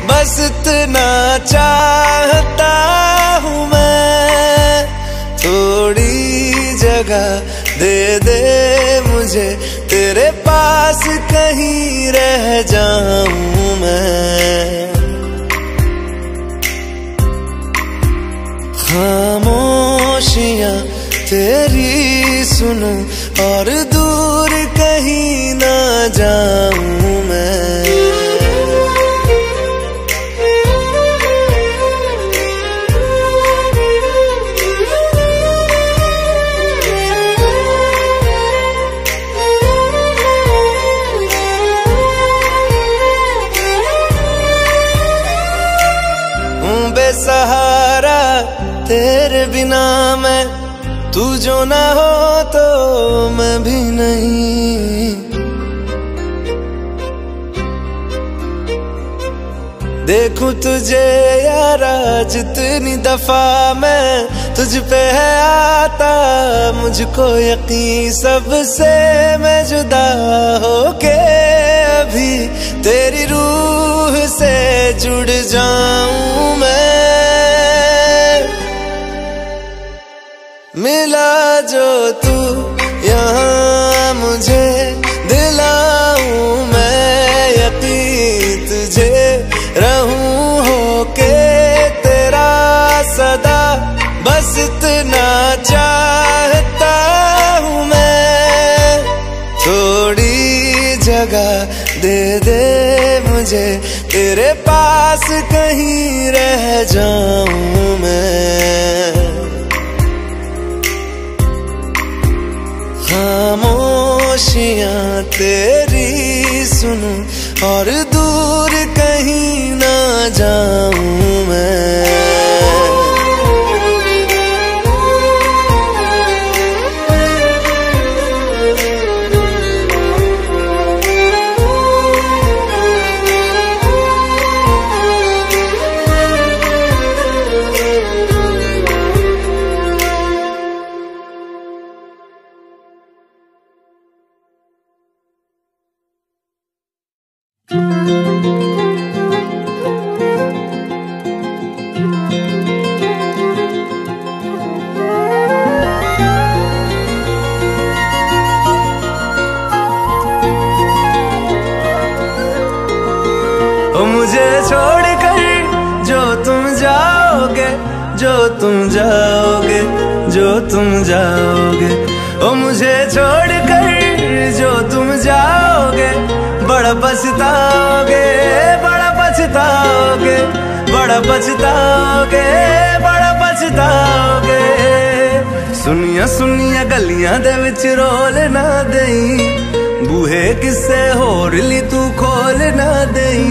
बस इतना चाहता हूँ मैं, थोड़ी जगह दे दे मुझे, तेरे पास कहीं रह जाऊं मैं। खामोशियां तेरी सुनूं और दूर कहीं ना जाऊं मैं। बेसहारा तेरे बिना मैं, तू जो ना हो तो मैं भी नहीं। देखूं तुझे यारा जितनी दफा मैं, तुझ पे है आता मुझको यकीन, सबसे मैं जुदा होके अभी तेरी रूह से जुड़ जाऊं मैं। मिला जो तू यहाँ मुझे, दिलाऊं मैं यकीन तुझे, रहूं होके तेरा सदा, बस इतना चाहता हूँ मैं। थोड़ी जगह दे दे मुझे, तेरे पास कहीं रह जाऊं मैं। खामोशियां तेरी सुनूं और दूर कहीं ना जाऊं मैं। मुझे छोड़कर जो तुम जाओगे, जो तुम जाओगे, जो तुम जाओगे, ओ मुझे छोड़कर जो तुम जाओगे, बड़ा पछताओगे, बड़ा पछताओगे, बड़ा पछताओगे, बड़ा पछताओगे। सुनिया सुनिया गलियां दे विच रोल ना देई, बूहे किसे होर ली तू खोल ना देई।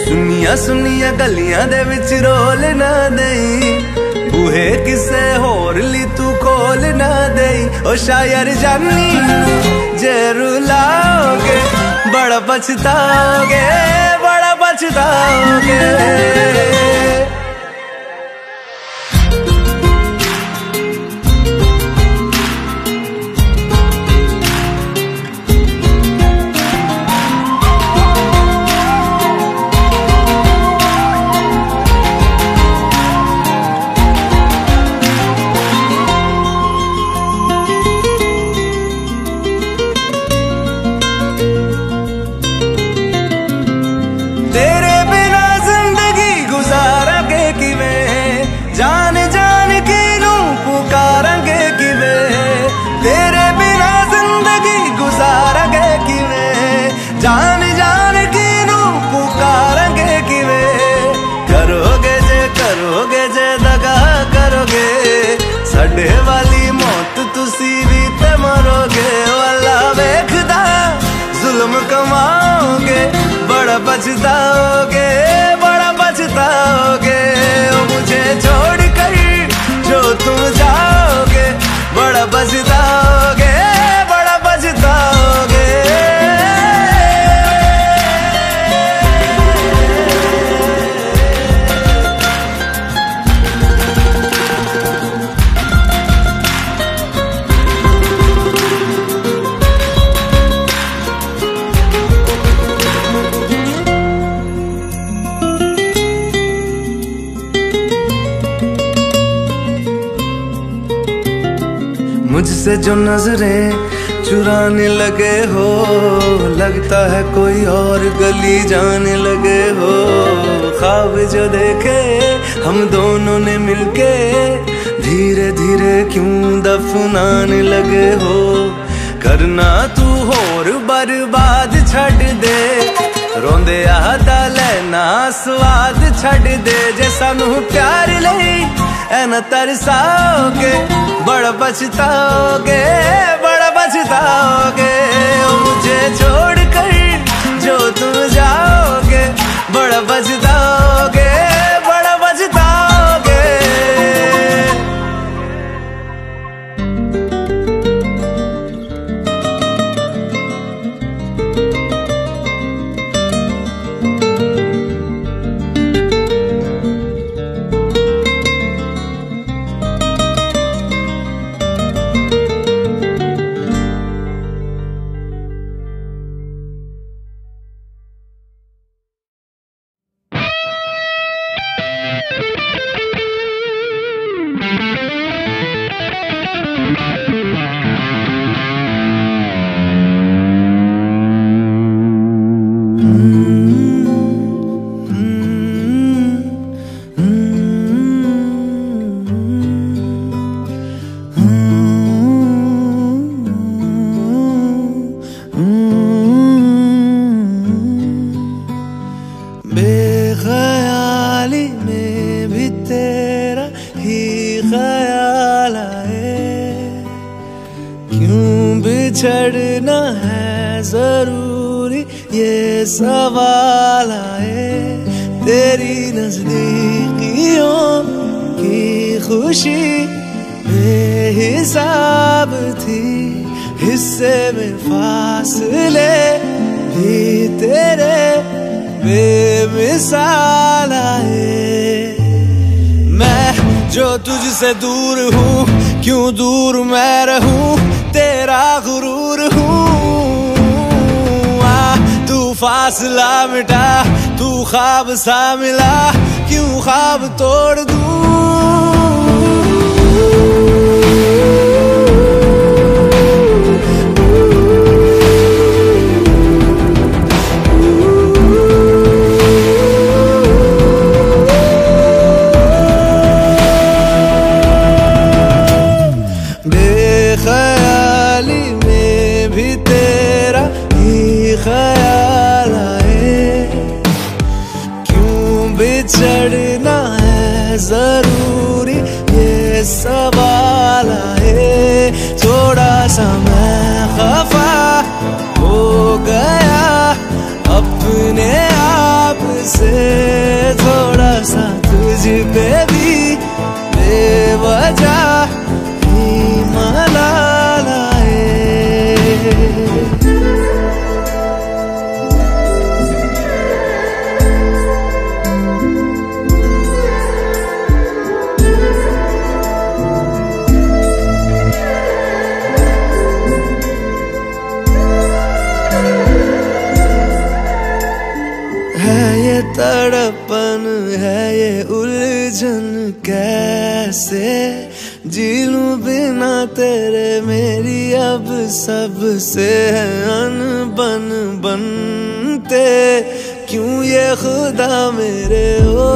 सुनिया सुनिया गलियां दे विच रोल ना देई, बूहे किसे होर ली तू खोल ना देई। ओ शायर जानी जे रुलाओगे, बड़ा पछताओगे, बड़ा पछताओगे। साडे वाली मौत तुसी भी ते मरोगे, वाला वेखदा जुल्म कमाओगे, बड़ा पछताओगे, बड़ा पछताओगे। ओ मुझे छोड़ कर जो तुम जाओगे, बड़ा पछताओगे, बड़ा पछताओगे। मुझसे जो नजरें चुराने लगे हो, लगता है कोई और गली जाने लगे हो। ख्वाब जो देखे हम दोनों ने मिलके, धीरे धीरे क्यों दफनाने लगे हो। करना तू होर बर्बाद छड़ दे, रोंदे आदा लेना स्वाद छड़ दे। जे सानू प्यार लई ऐना तरसाओगे, बड़ा पछताओगे, बड़ा पछताओगे। मुझे छोड़ कर जो तुम जाओगे, बड़ा पछताओगे, बड़ा पछताओगे। बेख्याली में भी तेरा ही ख्याल आए, क्यों बिछड़ना है जरूरी ये सवाल आए। तेरी नजदीकियों की खुशी बेहिसाब थी, हिस्से में फासले भी तेरे बेमिसाल आए। मैं जो तुझसे दूर हूँ, क्यों दूर मैं रहूं, तेरा गुरूर हूँ। तू फासला मिटा, तू ख्वाब सा मिला, क्यों ख्वाब तोड़ दूं। बेख्याली में भी तेरा ही ख्याल आए, क्यों बिछड़ना है जरूरी ये सवाल आए। थोड़ा सा मैं खफा हो गया अपने आप से, थोड़ा सा तुझ पे भी बेवजह मलाल आए। है ये तड़पन, है ये उलझन, कैसे जी लूं बिना तेरे। मेरी अब सबसे है अनबन बनते, क्यों ये खुदा मेरे हो।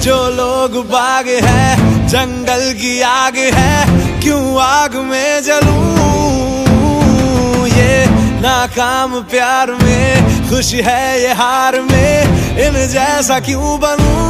जो लोग बाग है, जंगल की आग है, क्यों आग में जलूं। ये नाकाम प्यार में खुश है ये हार में, इन जैसा क्यों बनूं।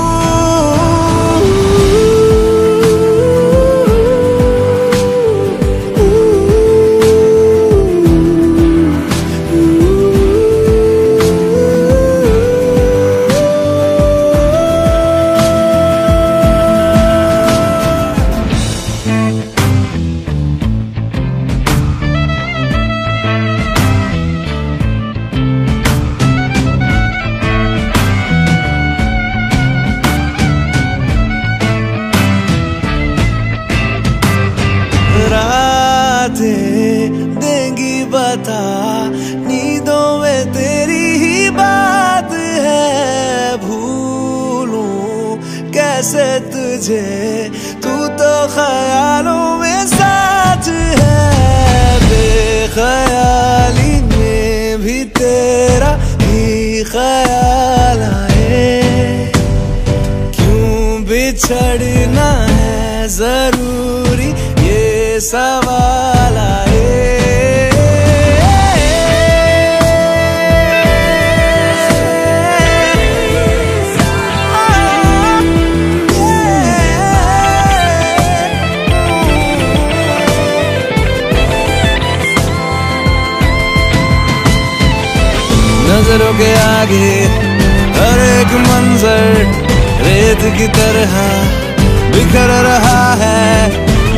पता, नींदों में तेरी ही बात है। भूलूं कैसे तुझे, तू तो ख्यालों में साथ है। बेख्याली में भी तेरा ही ख्याल आए, क्यों बिछड़ना है जरूरी ये सवाल आए। नजरों के आगे हर एक मंजर रेत की तरह बिखर रहा है।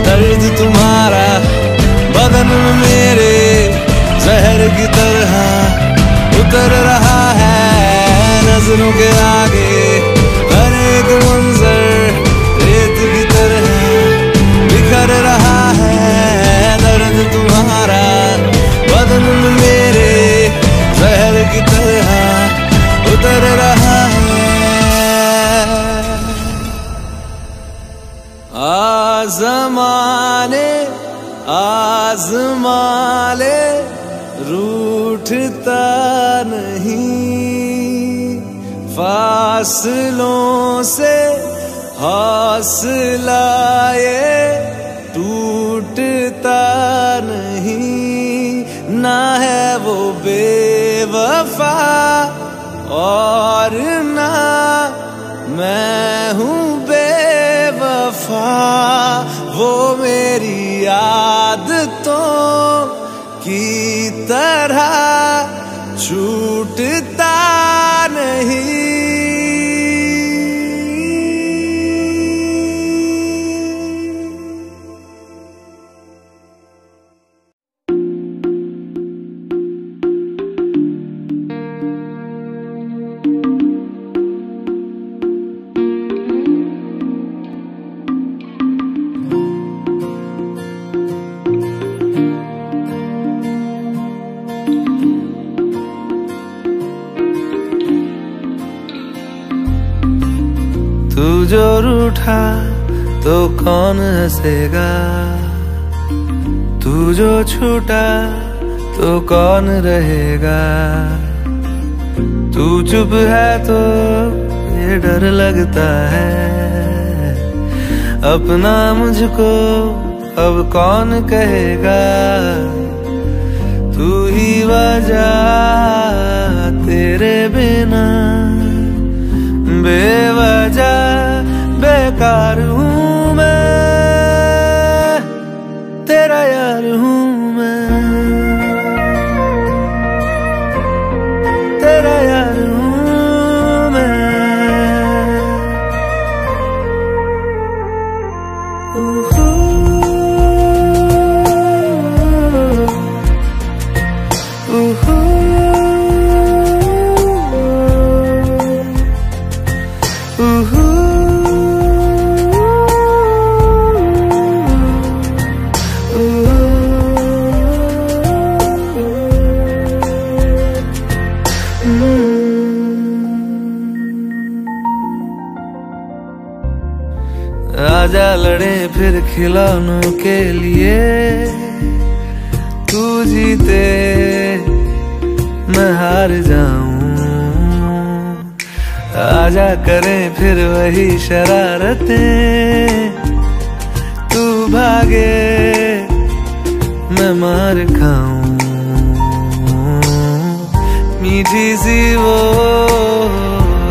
दर्द तुम्हारा बदन में मेरे जहर की तरह उतर रहा है। नजरों के आगे हर एक मंजर रेत की तरह बिखर रहा है। दर्द तुम्हारा बदन में मेरे जहर की तरह उतर रहा है। आज़माने आज़माले रूठता नहीं, फासलों से हौसला ये टूटता नहीं। ना है वो बेवफा और ना मैं हूँ बेवफा, वो मेरी आदतों की तरह छूटता नहीं। तू जो रूठा तो कौन हंसेगा, तू जो छूटा तो कौन रहेगा। तू चुप है तो ये डर लगता है, अपना मुझको अब कौन कहेगा। तू ही वजह, तेरे बिना बेवजह बेकार हूँ मैं, तेरा यार हूँ मैं, तेरा यार हूँ मैं। आजा लड़े फिर खिलौनों के लिए, तू जीते मैं हार जाऊं। आजा करें फिर वही शरारतें, तू भागे मैं मार खाऊं। मीठी सी वो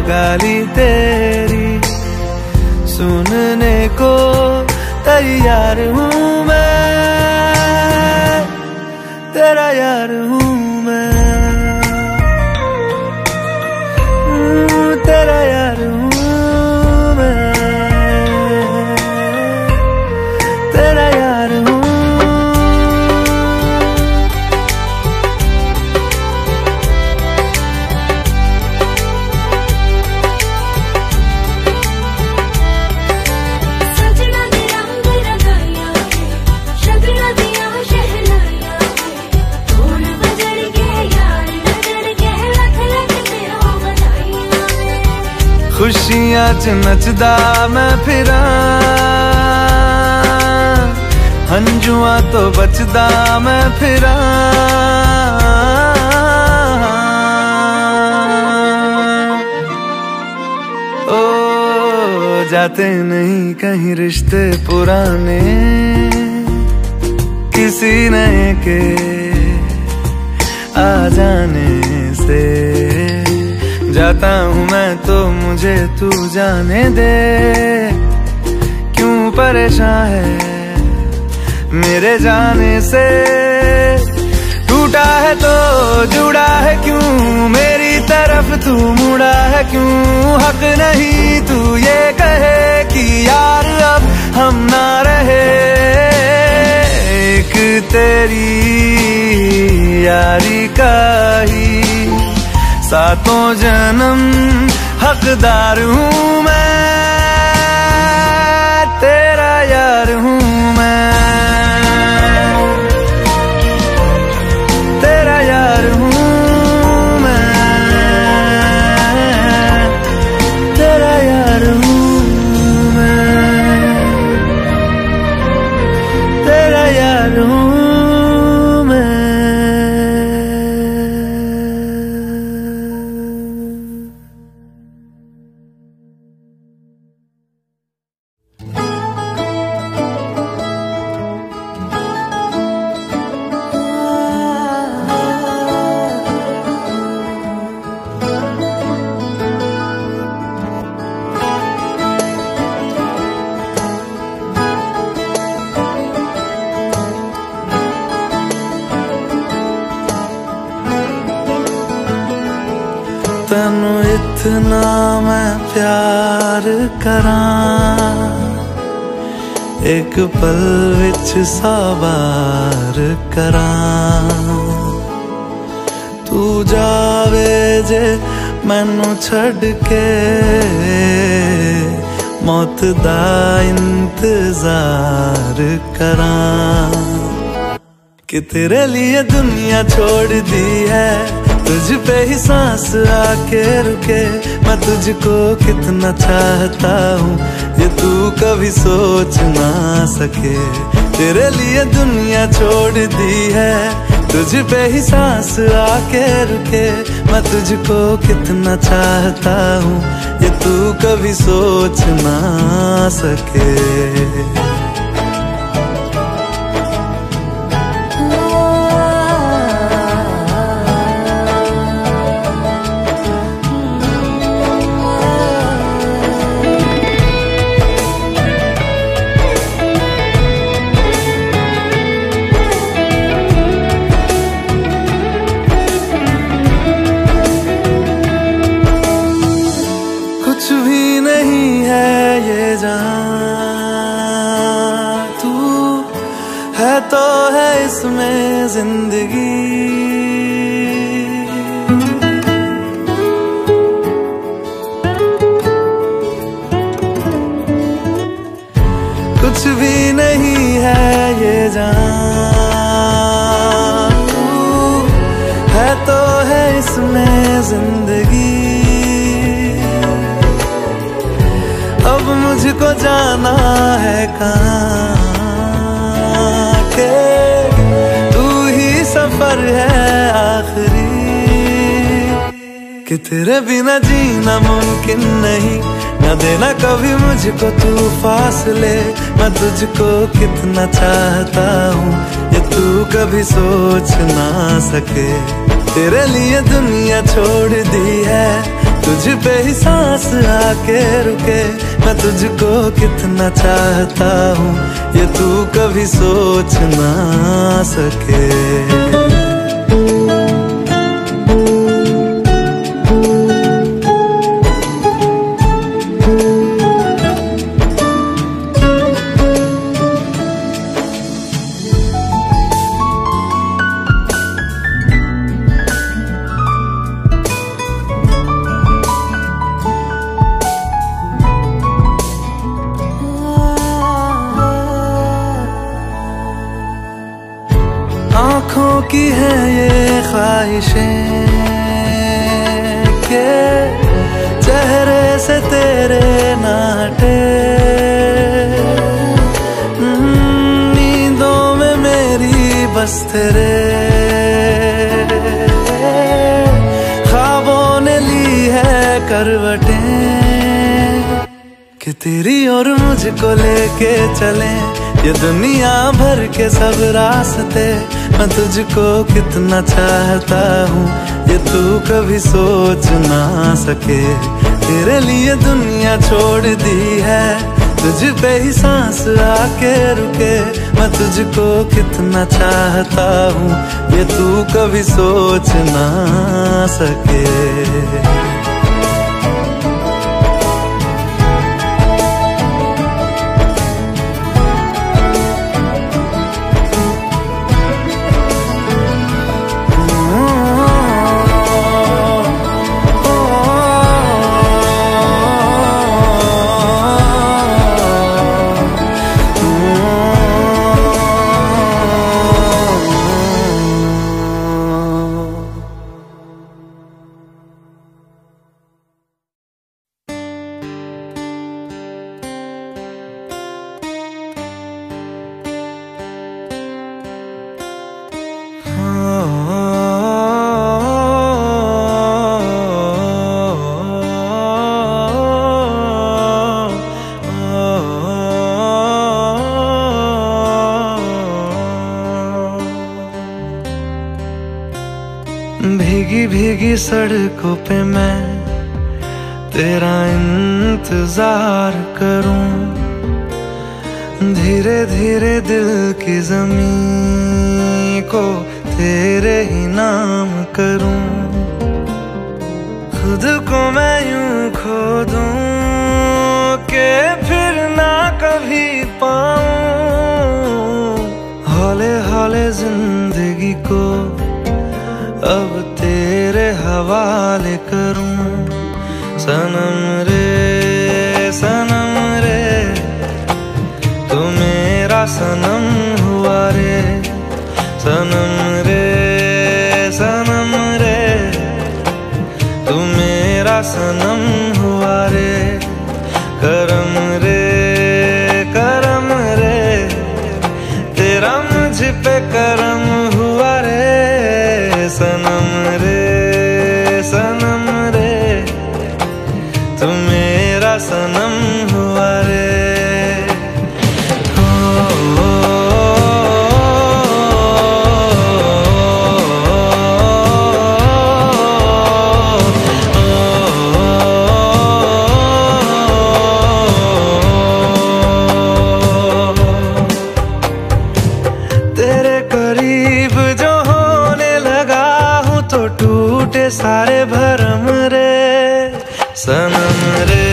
गाली तेरी सुनने को तैयार हूँ मैं, तेरा यार हूँ मैं, तेरा यार हूँ मैं, तेरा यार हूँ। खुशियां च नचदा मैं फिरा, हंजुआ तो बचदा मैं फिरा। ओ जाते नहीं कहीं रिश्ते पुराने, किसी नए के आ जाने से। जाता हूँ मैं तो मुझे तू जाने दे, क्यों परेशान है मेरे जाने से। टूटा है तो जुड़ा है क्यों, मेरी तरफ तू मुड़ा है क्यों। हक नहीं तू ये कहे कि यार अब हम ना रहे, एक तेरी यारी का ही सातों जन्म हकदार हूँ मैं, तेरा यार हूँ मैं, तेरा यार हूँ मैं, तेरा यार हूँ मैं, तेरा यार हूँ। तैनू इतना मैं प्यार करां, एक पल विच साबार करां। तू जावे जे मैनू छड़ के, मौत दा इंतजार करां। कि तेरे लिए दुनिया छोड़ दी है, तुझ पे ही सांस आके रुके। मैं तुझको कितना चाहता हूँ ये तू कभी सोच ना सके। तेरे लिए दुनिया छोड़ दी है, तुझ पे ही सांस आके रुके। मैं तुझको कितना चाहता हूँ ये तू कभी सोच ना सके। कुछ भी नहीं है ये जहां, तू है तो है इसमें जिंदगी। कुछ भी नहीं है ये जहां, तू है तो है इसमें जिंदगी। अब मुझको जाना है कहाँ के, तू ही सफर है आखिरी। कि तेरे बिना जीना मुमकिन नहीं, न देना कभी मुझको तू फासले। मैं तुझको कितना चाहता हूँ ये तू कभी सोच ना सके। तेरे लिए दुनिया छोड़ दी है, तुझ पे ही सांस आके रुके। मैं तुझको कितना चाहता हूँ ये तू कभी सोच ना सके। आँखों की है ये ख्वाहिशें के चेहरे से तेरे ना हटे। नींदों में मेरी बस तेरे, ख्वाबों ने ली है करवटें कि तेरी और मुझको लेके चले ये दुनिया भर के सब रास्ते। मैं तुझको कितना चाहता हूँ ये तू कभी सोच ना सके। तेरे लिए दुनिया छोड़ दी है, तुझ पे ही सांस आके रुके। मैं तुझको कितना चाहता हूँ ये तू कभी सोच ना सके। भीगी भीगी सड़कों पे मैं तेरा इंतजार करूं। धीरे धीरे दिल की ज़मीं को तेरे ही नाम करूं। खुद को मैं यूं खो दूं कि फिर ना कभी पाऊं। हौले हौले जिंदगी को अब तेरे हवाले करूं। सनम रे तू मेरा सनम हुआ रे। सनम रे तू मेरा सनम हुआ रे। करम रे तेरा मुझ पे करम हुआ रे। सनम रे तू मेरा सनम हुआ रे। तेरे करीब जो होने लगा हूँ तो टूटे सारे भरम रे। सनम रे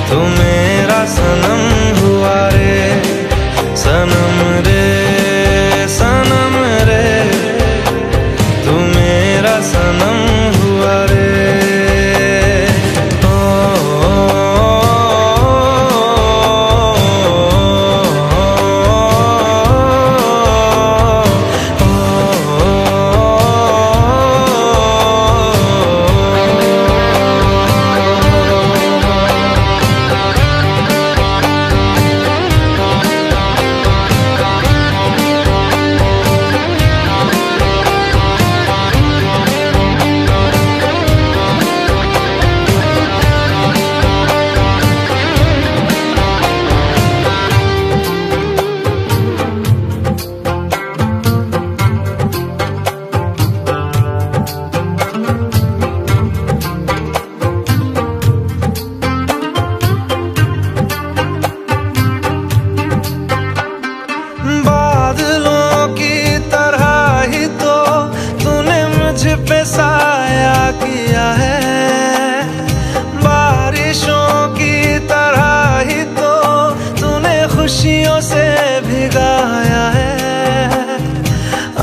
तू मेरा सनम हुआ रे। सनम रे तू मेरा सनम हुआ रे। पे साया किया है, बारिशों की तरह ही तो तूने खुशियों से भिगाया है।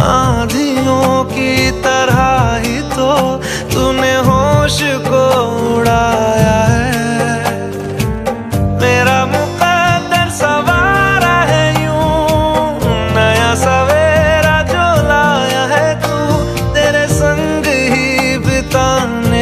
आंधियों की तरह ही तो तूने होश को उड़ाया है। मेरा मुकद्दर सवारा है यूं, नया सवेरा जो लाया है तू, तेरे संग ही बिताने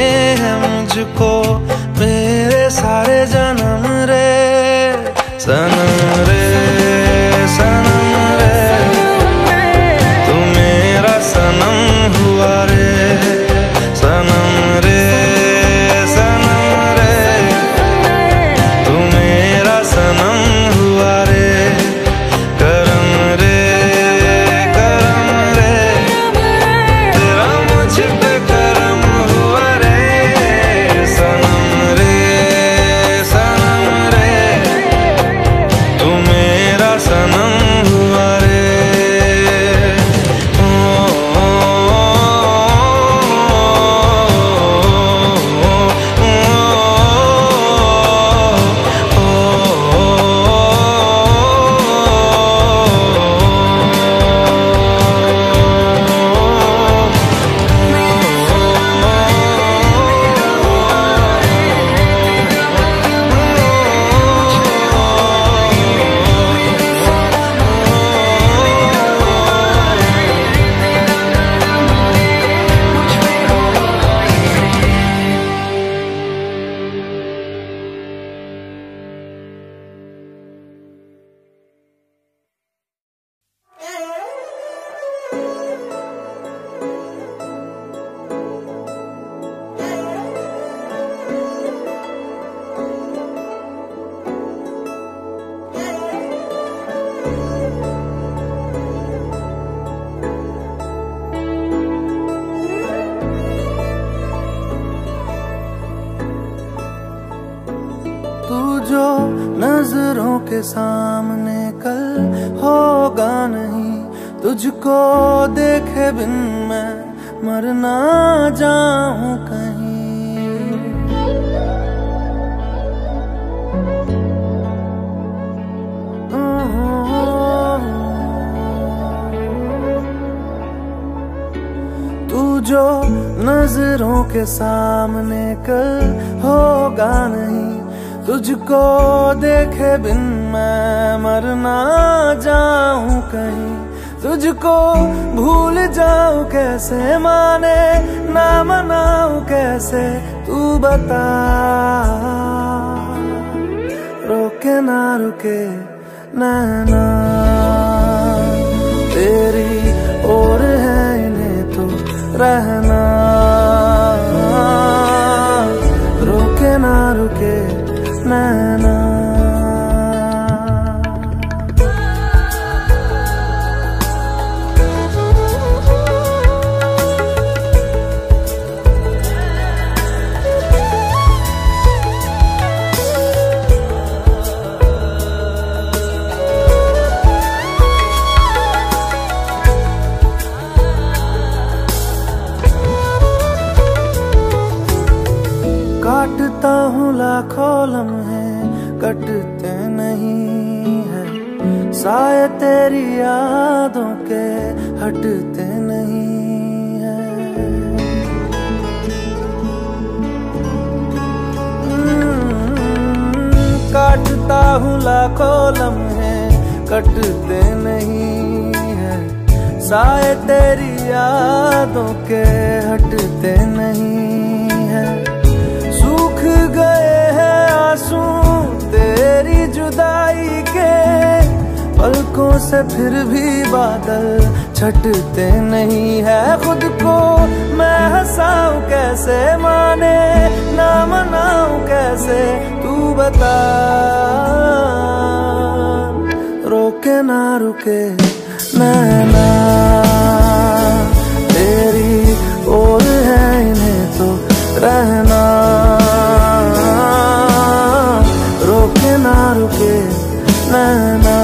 के सामने कल होगा नहीं, तुझको देखे बिन मैं मर ना जाऊं कहीं। तू जो नजरों के सामने कल होगा नहीं, तुझको देखे बिन मैं मर ना जाऊं कहीं। तुझको भूल जाऊं कैसे, माने ना मनाऊं कैसे, तू बता। रोके ना रुके नैना तेरी ओर है, इन्हें तो रहना। रोके ना रुके नैना। काटता हूँ लाखों लम्हे, कटते नहीं है साए तेरी यादों के, हटते नहीं है। काटता हूँ लाखों लम्हे, कटते नहीं है साए तेरी यादों के, हटते नहीं है। सूख गए हैं आंसू तेरी जुदाई के, पलकों से फिर भी बादल छटते नहीं है। खुद को मैं हंसाऊं कैसे, माने ना मनाऊं कैसे, तू बता। रोके ना रुके नैना तेरी ओर है, इन्हें तो रहना। रोके ना रुके नैना।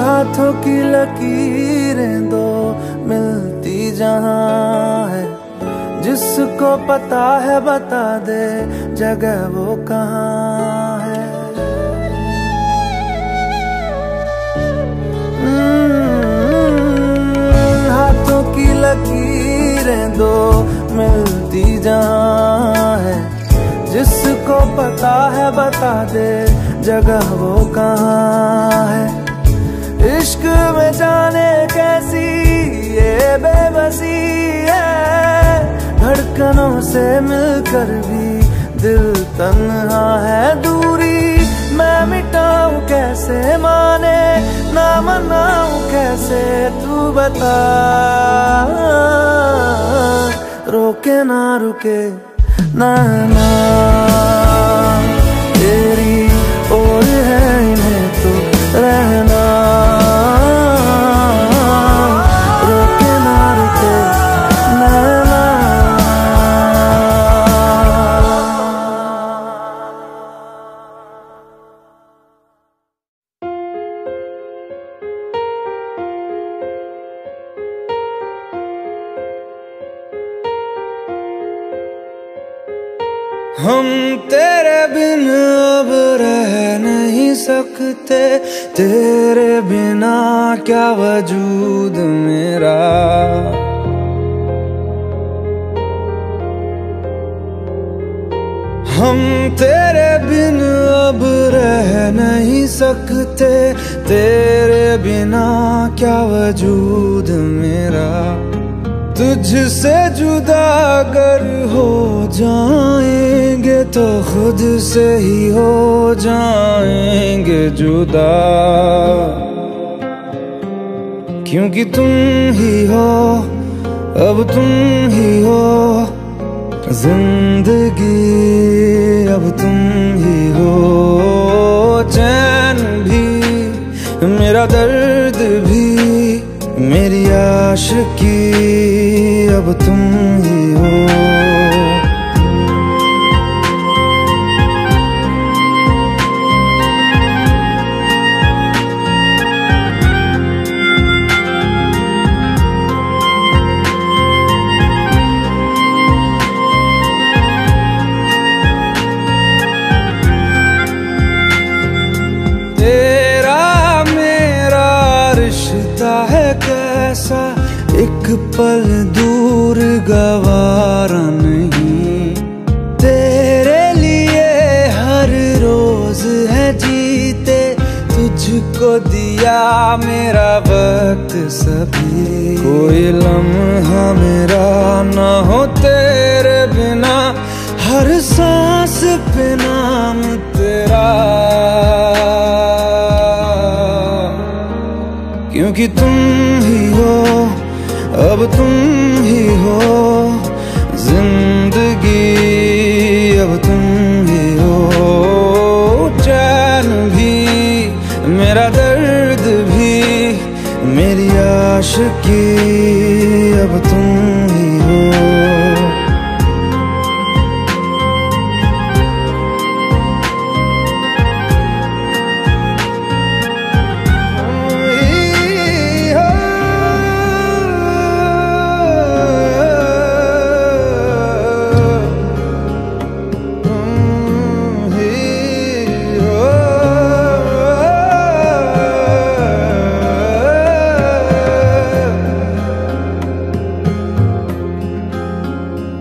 हाथों की लकीरें दो मिलती जहां है, जिसको पता है बता दे जगह वो कहाँ है। हाथों की लकीरें दो मिलती जहां है, जिसको पता है बता दे जगह वो कहाँ है। इश्क में जाने कैसी ये बेबसी है, धड़कनों से मिलकर भी दिल तन्हा है। दूरी मैं मिटाऊं कैसे, माने ना मनाऊं कैसे, तू बता। रोके ना रुके नैना तेरी ओर है, इन्हें तो रहना। रोके ना रुके नैना। हम तेरे बिन अब रह नहीं सकते, तेरे बिना क्या वजूद मेरा। हम तेरे बिन अब रह नहीं सकते, तेरे बिना क्या वजूद मेरा। तुझसे जुदा अगर हो जाएंगे तो खुद से ही हो जाएंगे जुदा। क्योंकि तुम ही हो, अब तुम ही हो जिंदगी, अब तुम ही हो। चैन भी, मेरा दर्द भी, मेरी आशिकी, अब तुम ही हो। है कैसा एक पल दूर गवारा नहीं, तेरे लिए हर रोज है जीते, तुझको दिया मेरा वक्त सभी। कोई लम्हा मेरा ना हो तेरे बिना, हर सांस पे नाम तेरा, क्योंकि तुम ही हो, अब तुम ही हो जिंदगी, अब तुम ही हो। चैन भी, मेरा दर्द भी, मेरी आशिकी, अब तुम ही हो।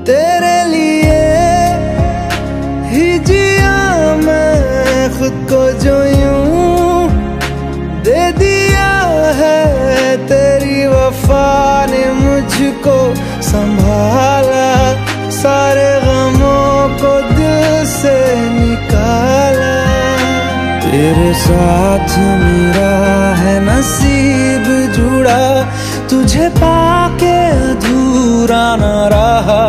तेरे लिए ही जिया मैं खुद को, जो यूं दे दिया है तेरी वफा ने मुझको संभाला, सारे गमों को दिल से निकाला। तेरे साथ मेरा है नसीब जुड़ा, तुझे पाके अधूरा न रहा।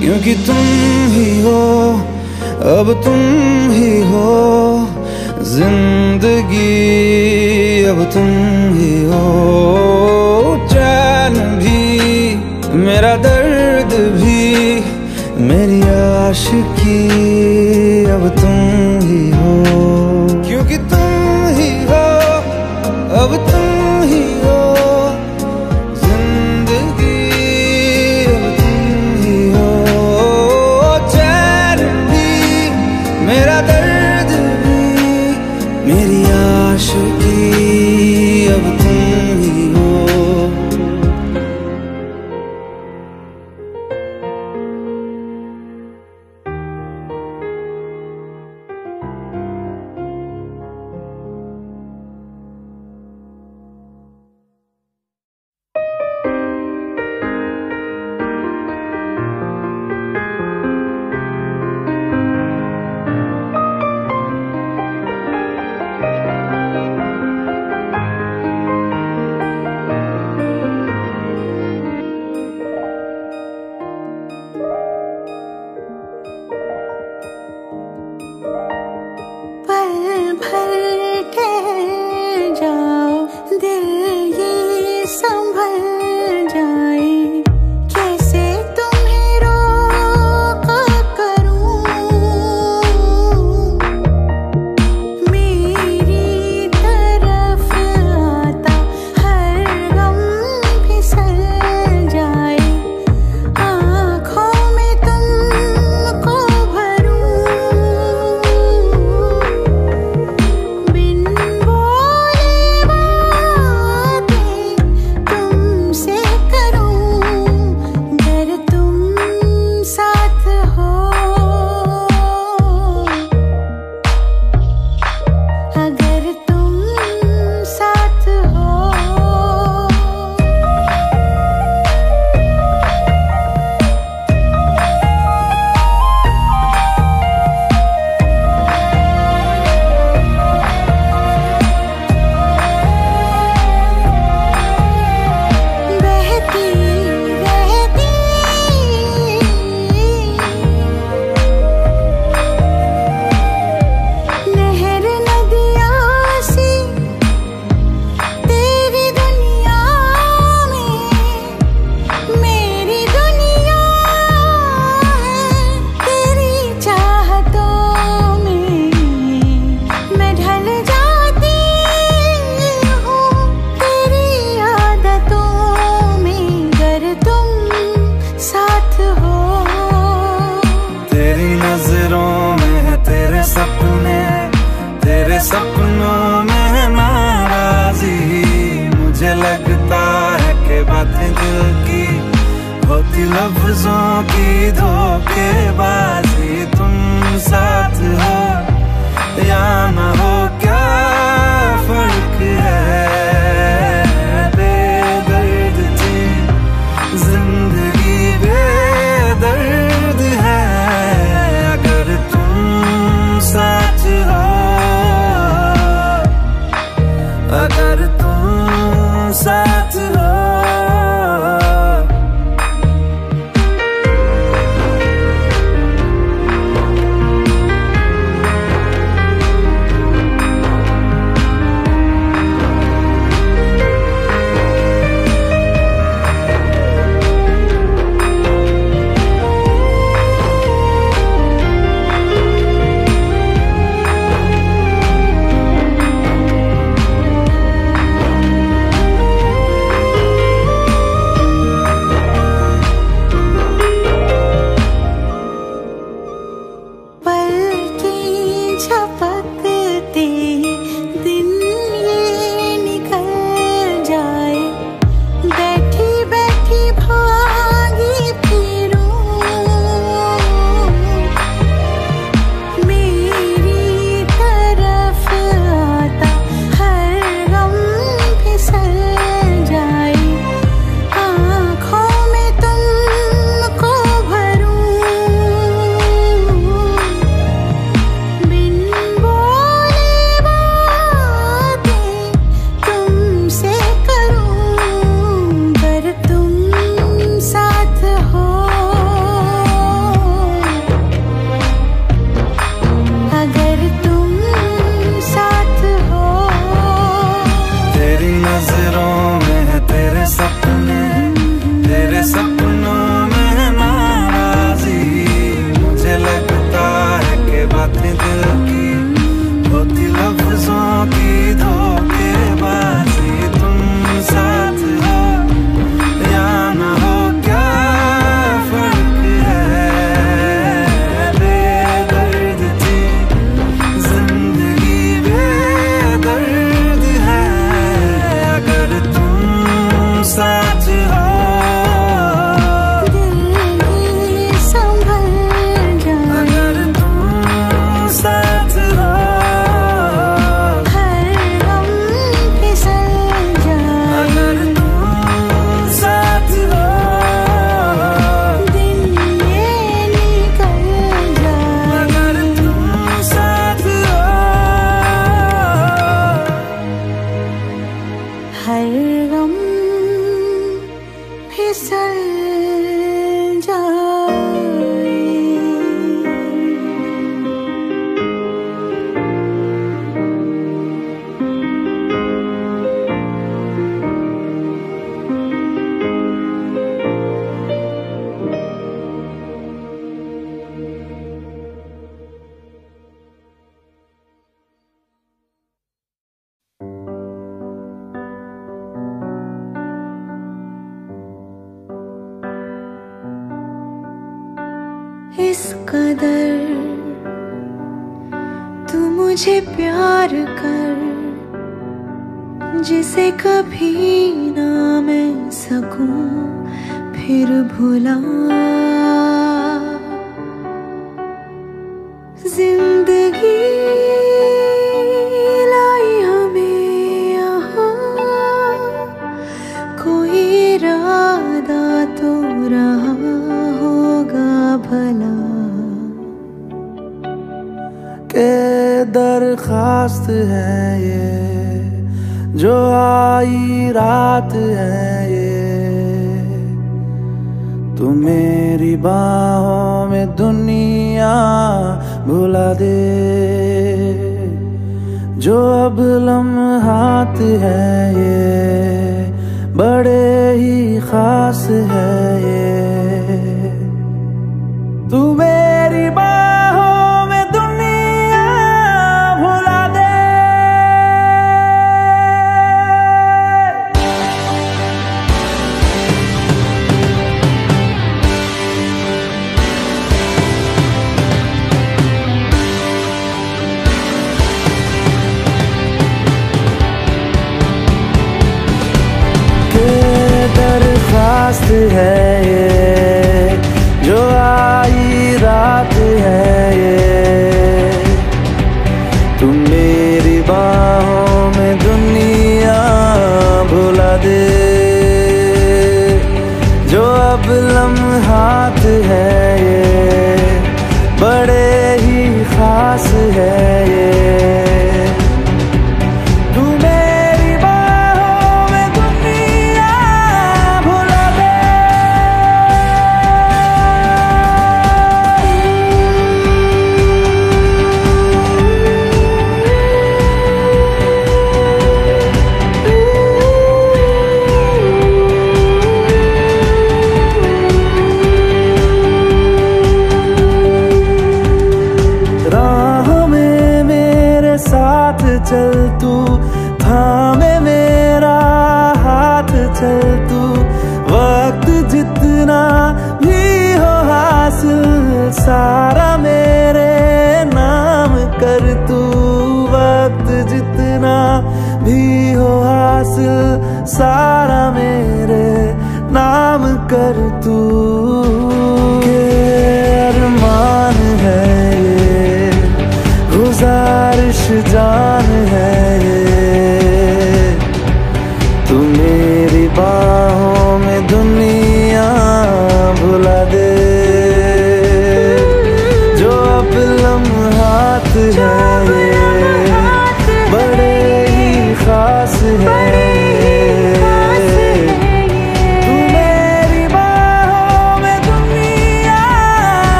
क्योंकि तुम ही हो, अब तुम ही हो जिंदगी, अब तुम ही हो। चैन भी, मेरा दर्द भी, मेरी आशिकी, अब तुम ही हो। क्योंकि तुम ही हो, अब तुम ही हो जिंदगी, अब तुम ही हो। चैन भी, मेरा दर्द भी, मेरी आशिकी, अब तुम ही हो। लफ्जों की धोखेबाजी, तुम साथ हो या न हो क्या फर्क है। बेदर्द थी जिंदगी, बेदर्द है अगर तुम साथ हो, अगर तुम साथ हो। इस कदर तू मुझे प्यार कर, जिसे कभी ना मैं सकूं फिर भुला। जिंदगी लाई हमें यहाँ, कोई इरादा तो रहा होगा भला। के दरखास्त है ये जो आई रात है ये, तू मेरी बाहों में दुनिया भुला दे। जो अब लम्हात है ये बड़े ही खास है ये, तू मेरी बाहों में दुनिया भुला दे। के दरखास्त है ये अब लम्हात है ये, बड़े ही खास है ये। तू मेरी बाहों में दुनिया भुला दे। चल तू थामे मेरा हाथ, चल तू वक्त जितना भी हो हासिल सारा मेरे नाम कर तू। वक्त जितना भी हो हासिल सारा मेरे नाम कर तू। अरमान है ये, गुजारिश जान है ये, तू मेरी बाहों में दुनिया भुला दे। जो अब लम्हात है ये, बड़े ही खास है।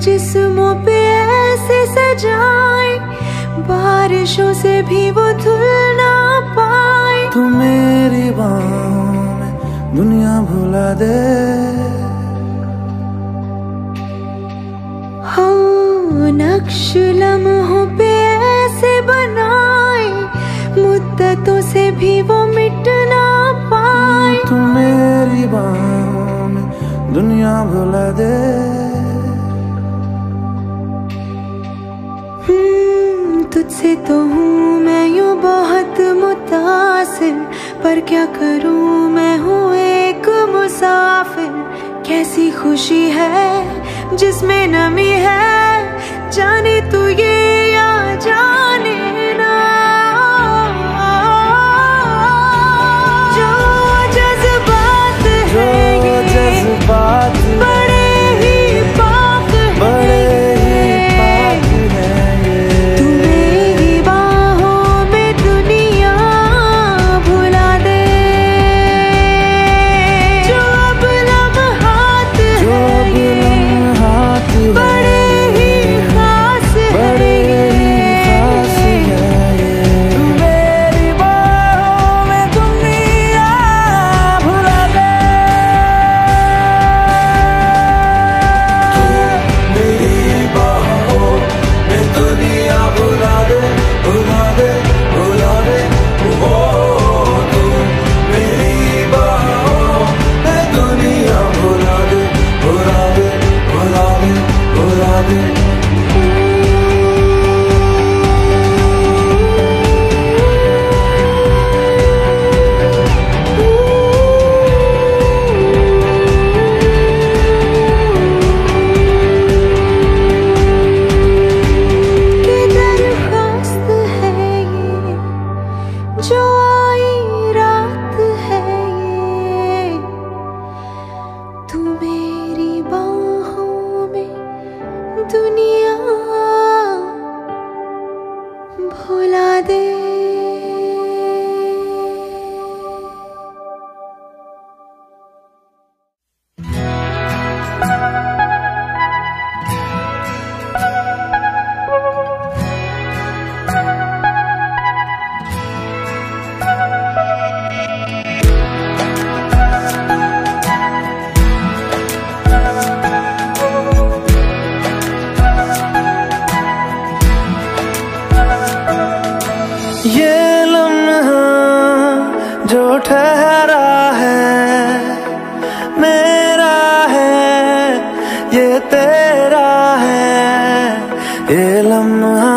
जिस्मों पे ऐसे सजाए, बारिशों से भी वो धुल ना पाए। तू मेरी बाहों में दुनिया भुला दे। हो नक्श लम्हों पे ऐसे बनाए, मुद्दतों से भी वो मिट ना पाए। तू मेरी बाहों में दुनिया भुला दे। तुझसे तो हूँ मैं यूँ बहुत मुतासिर, पर क्या करूँ मैं हूँ एक मुसाफिर। कैसी खुशी है जिसमें नमी है, जाने तू ये या जाने ना। जो जज्बात है ये, जज्बात बड़े ही पाक है। ये तेरा है, ये लम्हा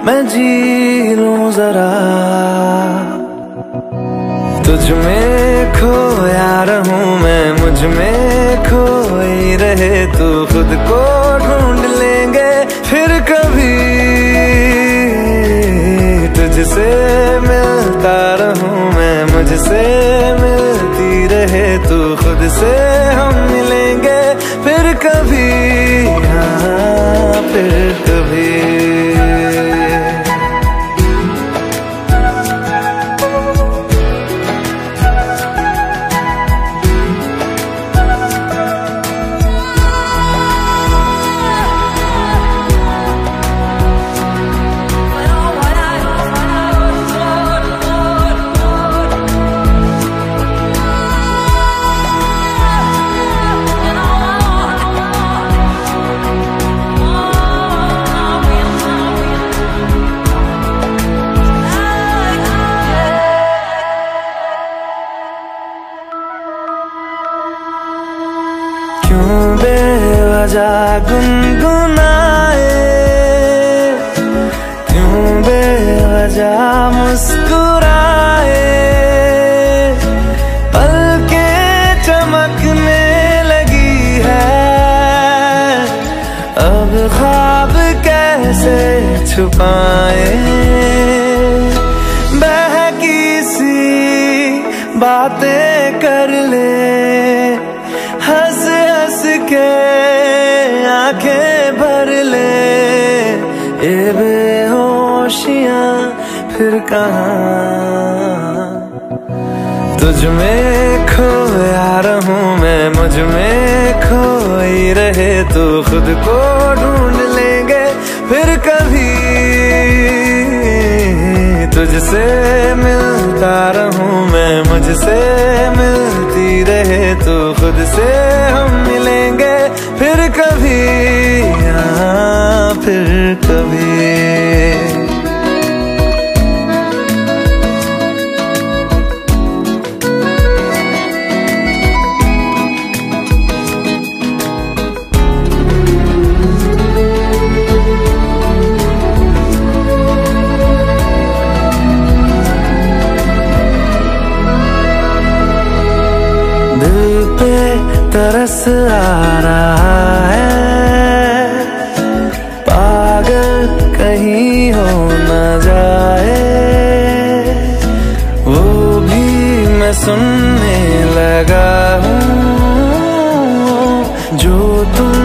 मैं जी लूं जरा, तुझ में खोया रहूं मैं, मुझ में खोई रहे तू, खुद को ढूंढ लेंगे फिर कभी। तुझसे मिलता रहूं मैं, मुझसे मिलती रहे तू, खुद से हम मिलेंगे फिर कभी, हाँ फिर कभी। क्यों बेवजह गुनगुनाए, क्यों बेवजह मुस्कुराए, पलकें चमकने लगी है, अब ख्वाब कैसे छुपाए। बहकी सी बातें कर ले, हंस हंस के आंखें भर ले, ये बेहोशियां फिर कहाँ। तुझ में खोया रहूं मैं, मुझ में खोई रहे तू, खुद को ढूंढ लेंगे फिर कभी। तुझसे मिलता रहूं मैं, मुझसे मिलती रहे तू, खुद से हम मिलेंगे फिर कभी, हाँ फिर कभी। दिल पे तरस आ रहा है, पागल कहीं हो न जाए, वो भी मैं सुनने लगा हूँ, जो तुम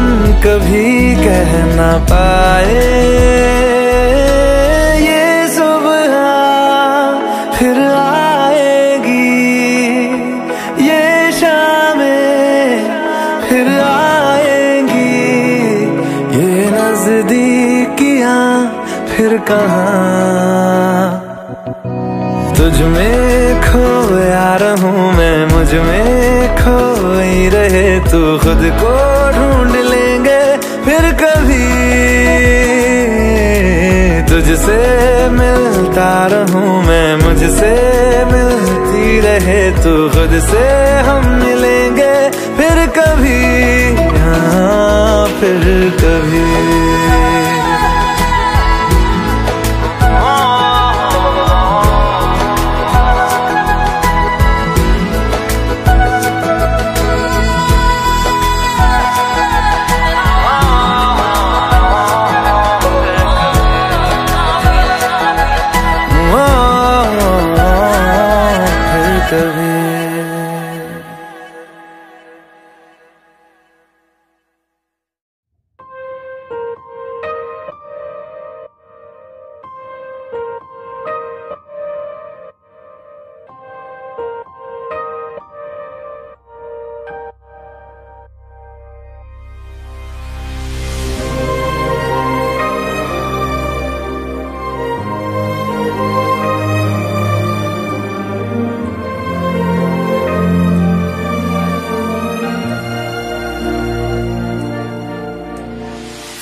कभी कह न पाए। ये सुबह फिर आएगी, ये फिर आएंगी, ये नजदीकियां फिर कहाँ। तुझ में खोया रहूं मैं, मुझ में खोई रहे तू, खुद को ढूंढ लेंगे फिर कभी। तुझसे मिलता रहूं मैं, मुझसे मिलती रहे तू, खुद से हम मिलेंगे फिर कभी, हाँ फिर कभी।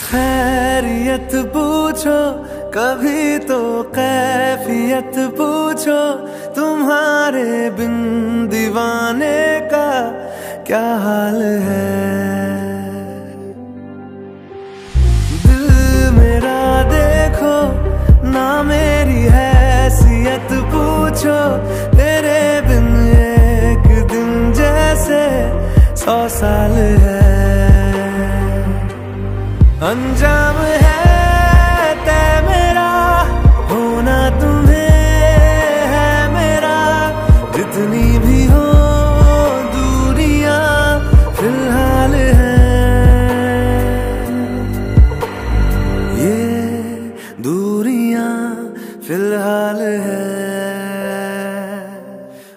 खैरियत पूछो कभी तो कैफियत पूछो, तुम्हारे बिन दीवाने का क्या हाल है। दिल मेरा देखो ना अंजाम है तय मेरा, होना तुम्हें है मेरा। जितनी भी हो दूरियां फिलहाल है, ये दूरियां फिलहाल है।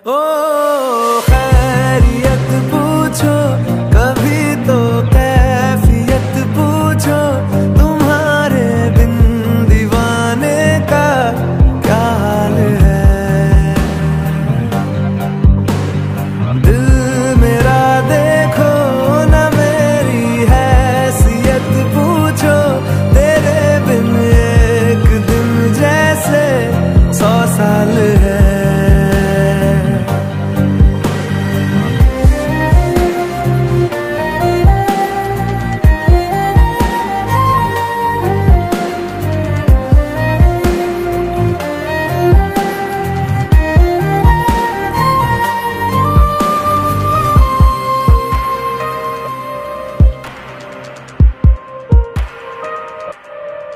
ओ खैरियत पूछो कभी तो कैफियत पूछो, तुम्हारे बिन दीवाने का क्या हाल है। दिल मेरा देखो न मेरी हैसियत पूछो, तेरे बिन एक दिन जैसे 100 साल है।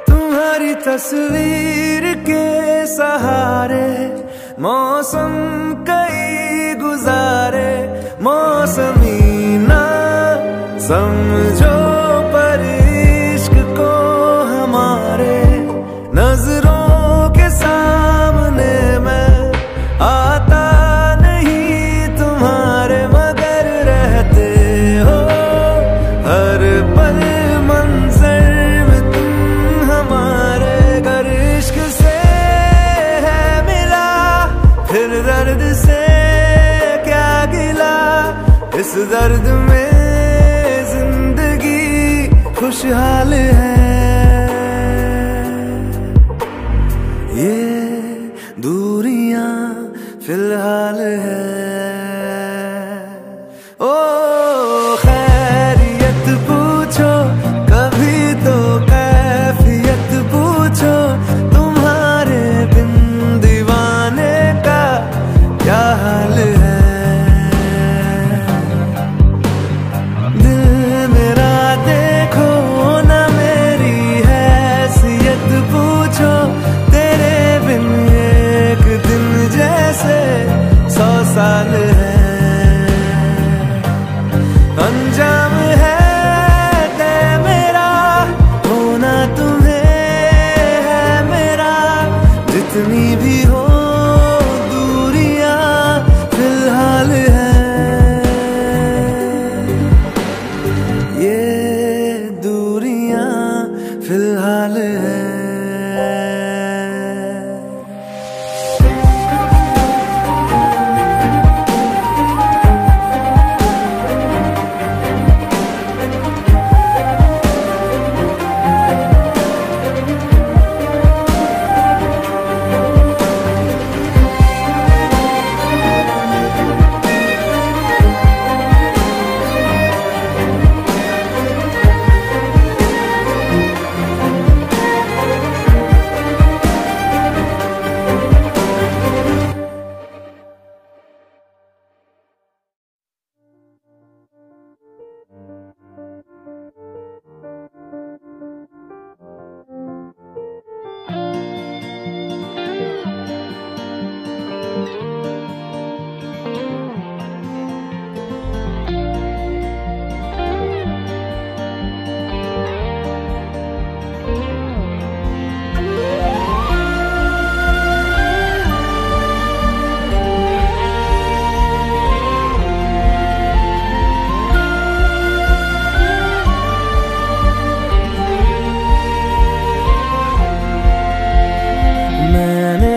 तुम्हारी तस्वीर के सहारे मौसम कई गुजारे, मौसमी ना समझो पर इश्क को हमारे। नजरों के सामने मैं आता नहीं तुम्हारे, मगर रहते हो हर पल मंजर में तुम हमारे। गर इश्क से है मिला फिर दर्द से क्या गिला, इस दर्द में जिंदगी खुशहाल है। ये दूरियां फिलहाल है। ओ खैरियत पूछो कभी तो कैफियत पूछो, तुम्हारे बिन दीवाने का क्या हाल है। दिल मेरा देखो न मेरी हैसियत पूछो, तेरे बिन एक दिन जैसे 100 साल है। अंजाम है तय मेरा, होना तुम्हें है मेरा। जितनी भी हो दूरियां फिलहाल है, ये दूरियां फिलहाल है।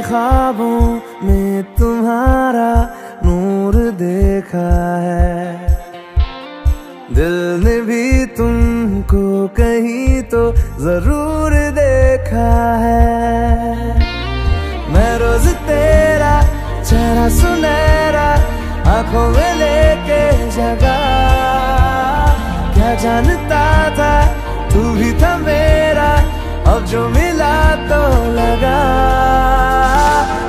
ख्वाबों में तुम्हारा नूर देखा है, दिल ने भी तुमको कहीं तो जरूर देखा है। मैं रोज तेरा चेहरा सुनहरा आंखों में लेके जगा, क्या जानता था तू भी था मेरा, अब जो मिला तो लगा।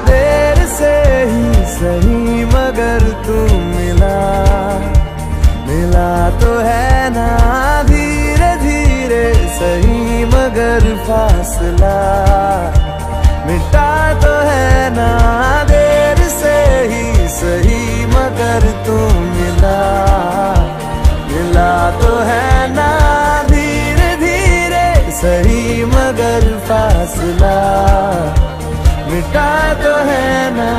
देर से ही सही मगर तू मिला, मिला तो है ना धीरे धीरे सही। ना, देर से ही सही मगर तू मिला। मिला तो है ना धीरे धीरे सही मगर फासला मिटा तो है ना।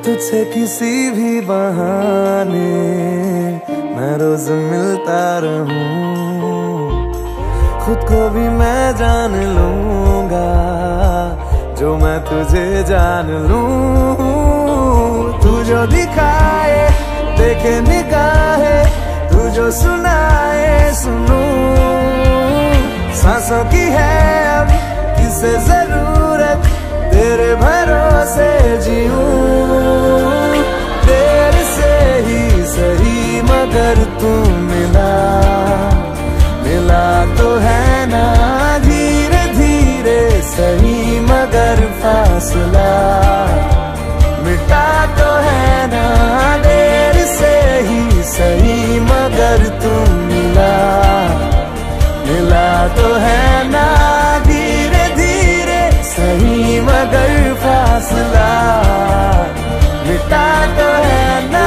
तुझसे किसी भी बहाने मैं रोज मिलता रहूं, खुद को भी मैं जान लूंगा जो मैं तुझे जान लूं। तू जो दिखाए देखे निगाहे, तू जो सुनाए सुनूं। सांसों की है अब किसे जरूरत, तेरे भरोसे जीऊं। देर से ही सही मगर तू मिला। मिला तो है ना धीरे धीरे सही मगर फासला मिटा तो है ना। देर से ही सही मगर तू मिला। मिला तो है ना धीरे धीरे सही मगर फासला मिटा तो है ना।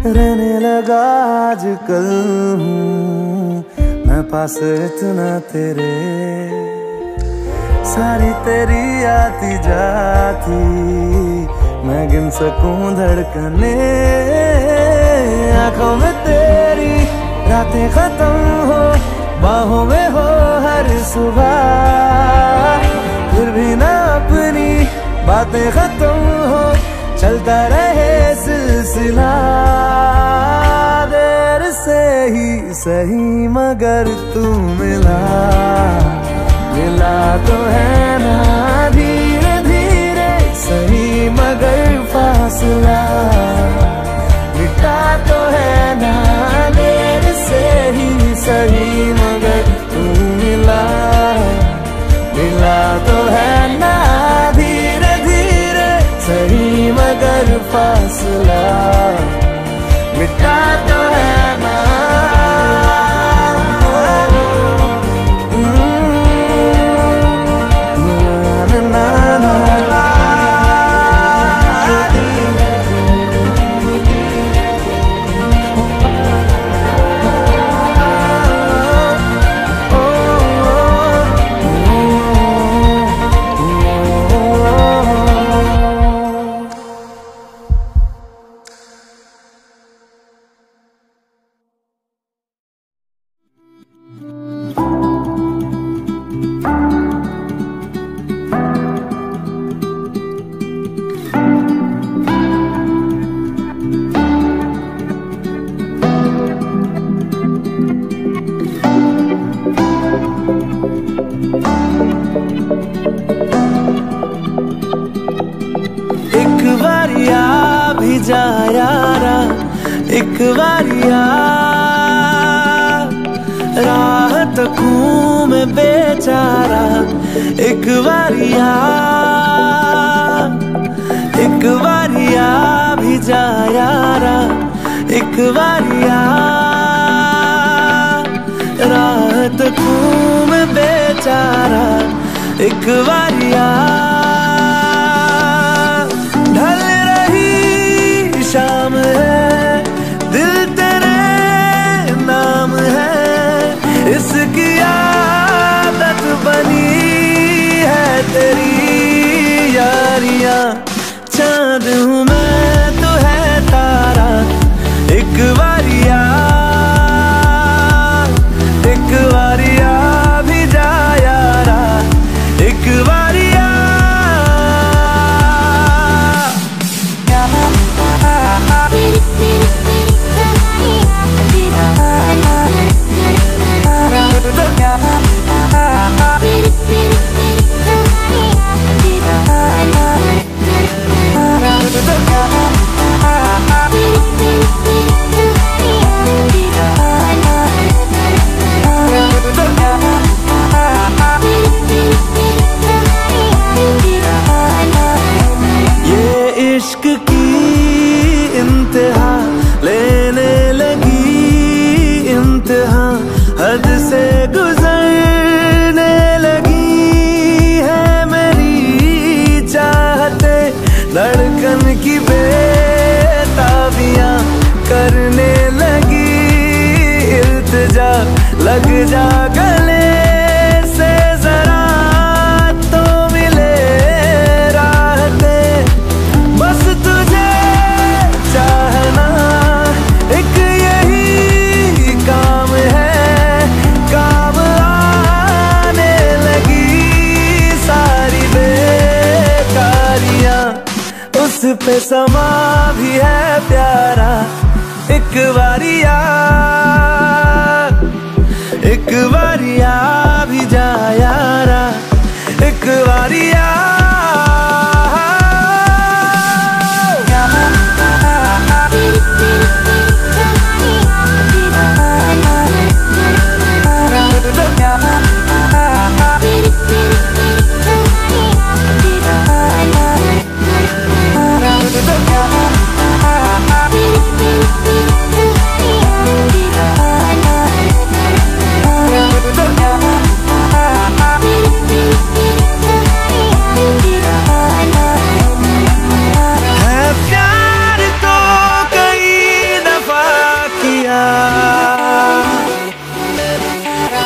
रहने लगा आजकल हूँ मैं पास इतना तेरे, सारी तेरी आती जाती मैं गिन सकूं धड़कने। आंखों में तेरी रातें खत्म हो, बाहों में हो हर सुबह, फिर भी ना अपनी बातें खत्म हो, चलता रहे सिलसिला। देर से ही सही मगर तू मिला। मिला तो है ना धीरे धीरे सही मगर फासला मिटा तो है ना। देर से ही सही मगर तू मिला। मिला तो है ना धीरे धीरे सही मगर फासला मिटा तो है ना। जा यारा एक बारिया, राह तकूं मैं बेचारा एक बारिया। एक बारिया भी जा यारा एक बारिया, राह तकूं मैं बेचारा एक बारिया। ढल रही शाम है दिल तेरे नाम तेरी यारियां। चांद हूँ मैं तो है तारा, एक बारिया भी जा यारा, एक बारिया। इश्क की इंतहा लेने लगी, इंतहा हद से गुजरने लगी है मेरी चाहते। धड़कन की बेताबियां करने लगी, इल्तिजा लग जा गले से जरा तो मिले राहते। बस तुझे चाहना एक यही काम है, काम आने लगी सारी बेकारियां। उस पे समा भी है प्यारा, एक बारिया भी जा यारा, एक बारिया।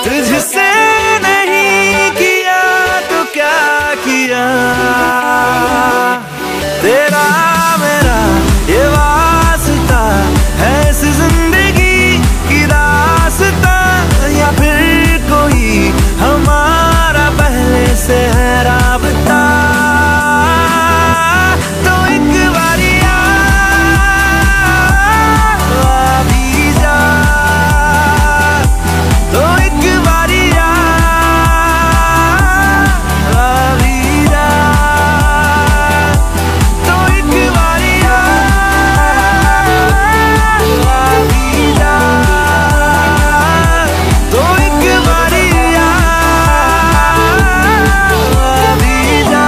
तुझसे नहीं किया तो क्या किया, तेरा मेरा ये वास्ता है इस जिंदगी की दास्ता, या फिर कोई हमारा पहले से है राबता। तो एक बारिया भी जा, तो एक बारिया भी जा, तो एक बारिया भी जा, तो एक बारिया भी जा।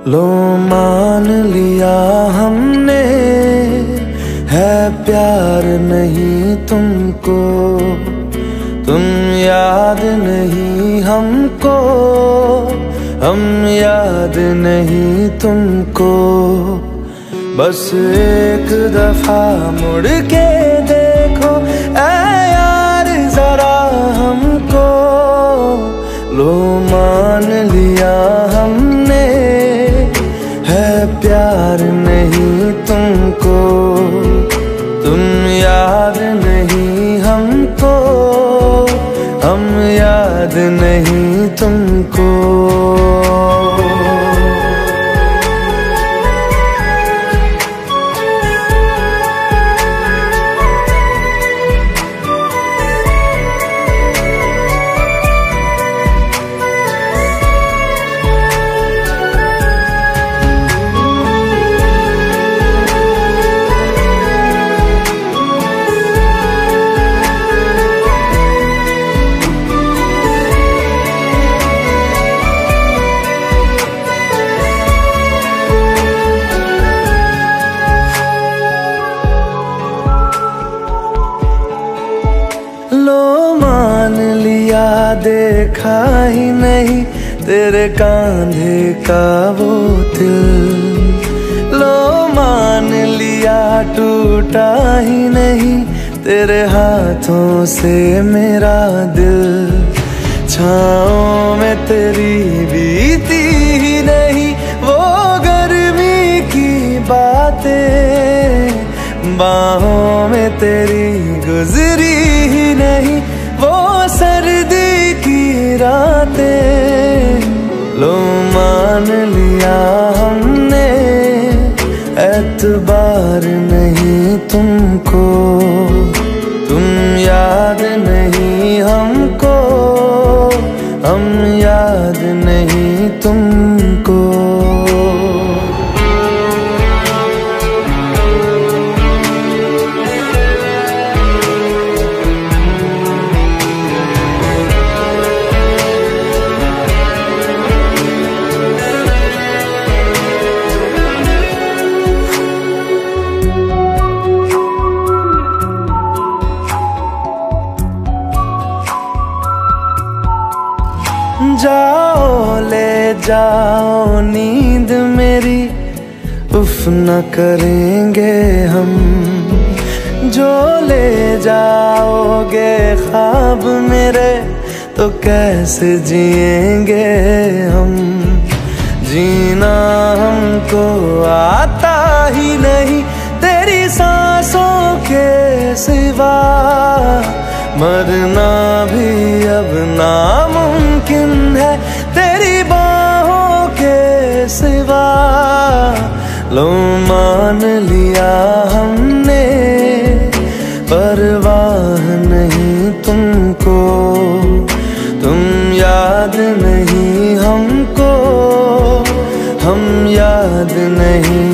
लो मान लिया हमने है प्यार नहीं तुमको, तुम याद नहीं हमको, हम याद नहीं तुमको। बस एक दफा मुड़ के देखो ऐ यार जरा हमको। लो मान लिया हमने है प्यार नहीं तुमको, तुम याद नहीं हमको, हम याद नहीं तुमको। देखा ही नहीं तेरे कांधे का वो दिल। लो मान लिया टूटा ही नहीं तेरे हाथों से मेरा दिल। छाँव में तेरी बीती ही नहीं वो गर्मी की बातें, बाहों में तेरी गुजरी ही नहीं वो सर्दी की रातें। लो मान लिया हमने एतबार नहीं तुमको, तुम याद नहीं हमको, हम याद नहीं तुमको। जाओ ले जाओ नींद मेरी, उफ न करेंगे हम। जो ले जाओगे ख्वाब मेरे तो कैसे जिएंगे हम। जीना हमको आता ही नहीं तेरी सांसों के सिवा, मरना भी अब नामुमकिन है तेरी बाहों के सिवा। लो मान लिया हमने परवाह नहीं तुमको, तुम याद नहीं हमको, हम याद नहीं